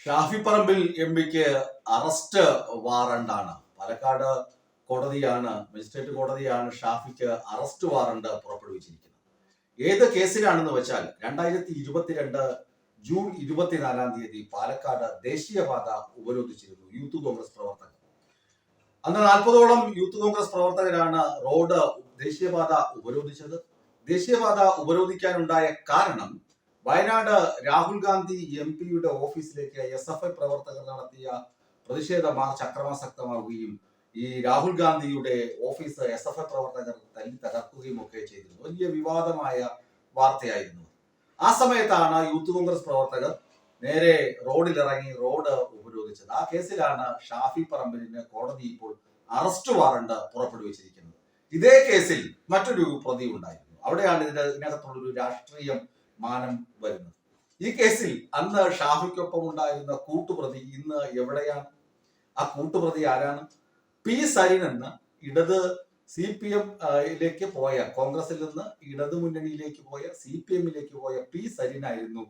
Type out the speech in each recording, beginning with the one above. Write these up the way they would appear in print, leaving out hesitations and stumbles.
Shafi Parambil എംപിക്ക് arrest വാറണ്ടാണ്. Palakkad കോടതിയാണ്, magistrate കോടതിയാണ് ഷാഫിക്ക് arrest warrant പുറപ്പെടുവിച്ചിരിക്കുന്നത്. ഏത് കേസിലാണെന്ന് വെച്ചാൽ 2022 ജൂൺ 24 പാലക്കാട് ദേശീയപാത ഉപരോധിച്ചിരുന്നു യൂത്ത് കോൺഗ്രസ് പ്രവർത്തകർ. അന്ന് 40ഓളം യൂത്ത് കോൺഗ്രസ് പ്രവർത്തകരാണ് റോഡ് ദേശീയപാത ഉപരോധിച്ചത്. ദേശീയപാത ഉപരോധിക്കാനുണ്ടായ കാരണം വയനാട് രാഹുൽ ഗാന്ധി എംപിയുടെ ഓഫീസിലേക്ക് SFI പ്രവർത്തകർ നടത്തിയ പ്രതിഷേധ മാർച്ച് അക്രമാസക്തമാവുകയും ഈ രാഹുൽ ഗാന്ധിയുടെ ഓഫീസ് SFI പ്രവർത്തകർ തല്ലി തകർക്കുകയും ഒക്കെ ചെയ്തിരുന്നു. വലിയ വിവാദമായ വാർത്തയായിരുന്നു. ആ സമയത്താണ് യൂത്ത് കോൺഗ്രസ് പ്രവർത്തകർ നേരെ റോഡിലിറങ്ങി റോഡ് ഉപരോധിച്ചത്. ആ കേസിലാണ് ഷാഫി പറമ്പിലിന് കോടതി ഇപ്പോൾ അറസ്റ്റ് വാറണ്ട് പുറപ്പെടുവിച്ചിരിക്കുന്നത്. ഇതേ കേസിൽ മറ്റൊരു പ്രതി ഉണ്ടായിരുന്നു. അവിടെയാണ് ഇതിനകത്തുള്ളൊരു രാഷ്ട്രീയം മാനം വരുന്നത്. ഈ കേസിൽ അന്ന് ഷാഫിക്കൊപ്പം ഉണ്ടായിരുന്ന കൂട്ടുപ്രതി ഇന്ന് എവിടെയാണ്? ആ കൂട്ടുപ്രതി ആരാണ്? പി സരിൻ എന്ന ഇടത് CPM പോയ, കോൺഗ്രസിൽ നിന്ന് ഇടതു മുന്നണിയിലേക്ക് പോയ, CPM പോയ പി സരിനായിരുന്നു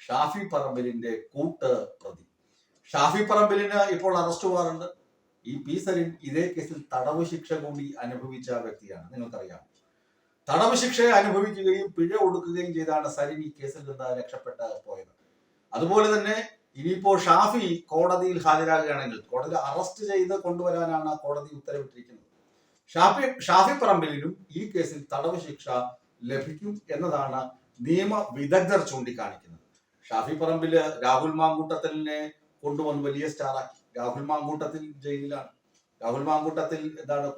ഷാഫി പറമ്പിലിന്റെ കൂട്ട് പ്രതി. ഷാഫി പറമ്പിലിന് ഇപ്പോൾ അറസ്റ്റ് വാറണ്ട്. ഈ പി സരിൻ ഇതേ കേസിൽ തടവ് ശിക്ഷ കൂടി അനുഭവിച്ച വ്യക്തിയാണ്. നിങ്ങൾക്കറിയാം, തടവ് ശിക്ഷ അനുഭവിക്കുകയും പിഴ ഒടുക്കുകയും ചെയ്താണ് സരിൻ ഈ കേസിൽ നിന്ന് രക്ഷപ്പെട്ട് പോയത്. അതുപോലെ തന്നെ ഇനിയിപ്പോൾ ഷാഫി കോടതിയിൽ ഹാജരാകുകയാണെങ്കിൽ കോടതി അറസ്റ്റ് ചെയ്ത് കൊണ്ടുവരാനാണ് കോടതി ഉത്തരവിട്ടിരിക്കുന്നത്. ഷാഫി പറമ്പിലിനും ഈ കേസിൽ തടവ് ശിക്ഷ ലഭിക്കും എന്നതാണ് നിയമ വിദഗ്ധർ ചൂണ്ടിക്കാണിക്കുന്നത്. ഷാഫി പറമ്പില് രാഹുൽ മാങ്കൂട്ടത്തിലിനെ കൊണ്ടുവന്ന് വലിയ സ്റ്റാറാക്കി. രാഹുൽ മാങ്കൂട്ടത്തിൽ ജയിലിലാണ്. രാഹുൽ മാങ്കൂട്ടത്തിൽ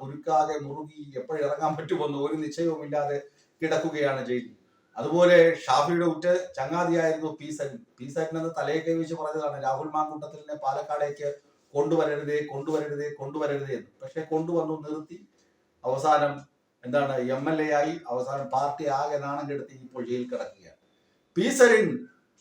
കുരുക്കാതെ മുറുകി എപ്പോഴിറങ്ങാൻ പറ്റുമെന്ന് ഒരു നിശ്ചയവുമില്ലാതെ കിടക്കുകയാണ് ജയിലിൽ. അതുപോലെ ഷാഫിയുടെ ഉറ്റ ചങ്ങാതിയായിരുന്നു പി സരിൻ. പി സരിൻ എന്ന് തലയെ കൈവച്ച് പറഞ്ഞതാണ് രാഹുൽ മാങ്കൂട്ടത്തിലിനെ പാലക്കാടേക്ക് കൊണ്ടുവരരുതേ എന്ന്. പക്ഷെ കൊണ്ടുവന്നു, നിർത്തി. അവസാനം MLA ആയി. അവസാനം പാർട്ടി ആകെ നാണം കെടുത്തി ഇപ്പോൾ ജയിലിൽ കിടക്കുകയാണ്. പി സരിൻ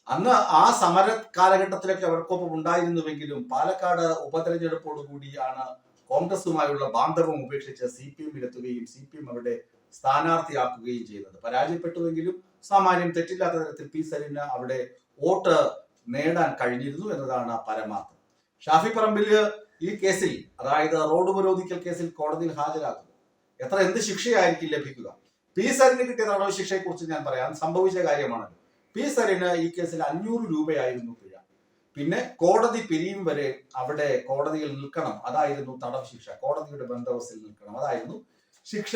അന്ന് ആ സമര കാലഘട്ടത്തിലൊക്കെ അവർക്കൊപ്പം ഉണ്ടായിരുന്നുവെങ്കിലും പാലക്കാട് ഉപതെരഞ്ഞെടുപ്പോടുകൂടിയാണ് കോൺഗ്രസുമായുള്ള ബാന്ധവം ഉപേക്ഷിച്ച് CPM-ലെത്തുകയും CPM അവരുടെ സ്ഥാനാർത്ഥിയാക്കുകയും ചെയ്യുന്നത്. പരാജയപ്പെട്ടുവെങ്കിലും സാമാന്യം തെറ്റില്ലാത്ത തരത്തിൽ പി സരിന് അവിടെ വോട്ട് നേടാൻ കഴിഞ്ഞിരുന്നു എന്നതാണ് പരമാർത്ഥം. ഷാഫി പറമ്പില് ഈ കേസിൽ, അതായത് റോഡ് ഉപരോധിക്കൽ കേസിൽ കോടതിയിൽ ഹാജരാകുന്നു. എന്ത് ശിക്ഷയായിരിക്കും ലഭിക്കുക? പി സരിന് കിട്ടിയ തടവ് ശിക്ഷയെ കുറിച്ച് ഞാൻ പറയാം. സംഭവിച്ച കാര്യമാണല്ലോ. പി സരിന് ഈ കേസിൽ 500 രൂപയായിരുന്നു പിഴ. പിന്നെ കോടതി പിരിയും വരെ അവിടെ കോടതിയിൽ നിൽക്കണം, അതായിരുന്നു തടവ് ശിക്ഷ. കോടതിയുടെ ബന്ദോബസ്തിൽ നിൽക്കണം, അതായിരുന്നു ശിക്ഷ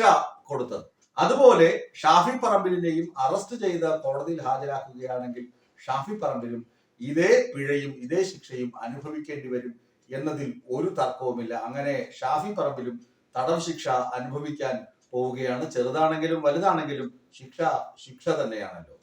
കൊടുത്തത്. അതുപോലെ ഷാഫി പറമ്പിലിനെയും അറസ്റ്റ് ചെയ്ത് കോടതിയിൽ ഹാജരാക്കുകയാണെങ്കിൽ ഷാഫി പറമ്പിലും ഇതേ പിഴയും ഇതേ ശിക്ഷയും അനുഭവിക്കേണ്ടി വരും എന്നതിൽ ഒരു തർക്കവുമില്ല. അങ്ങനെ ഷാഫി പറമ്പിലും തടവ് ശിക്ഷ അനുഭവിക്കാൻ പോവുകയാണ്. ചെറുതാണെങ്കിലും വലുതാണെങ്കിലും ശിക്ഷ തന്നെയാണല്ലോ.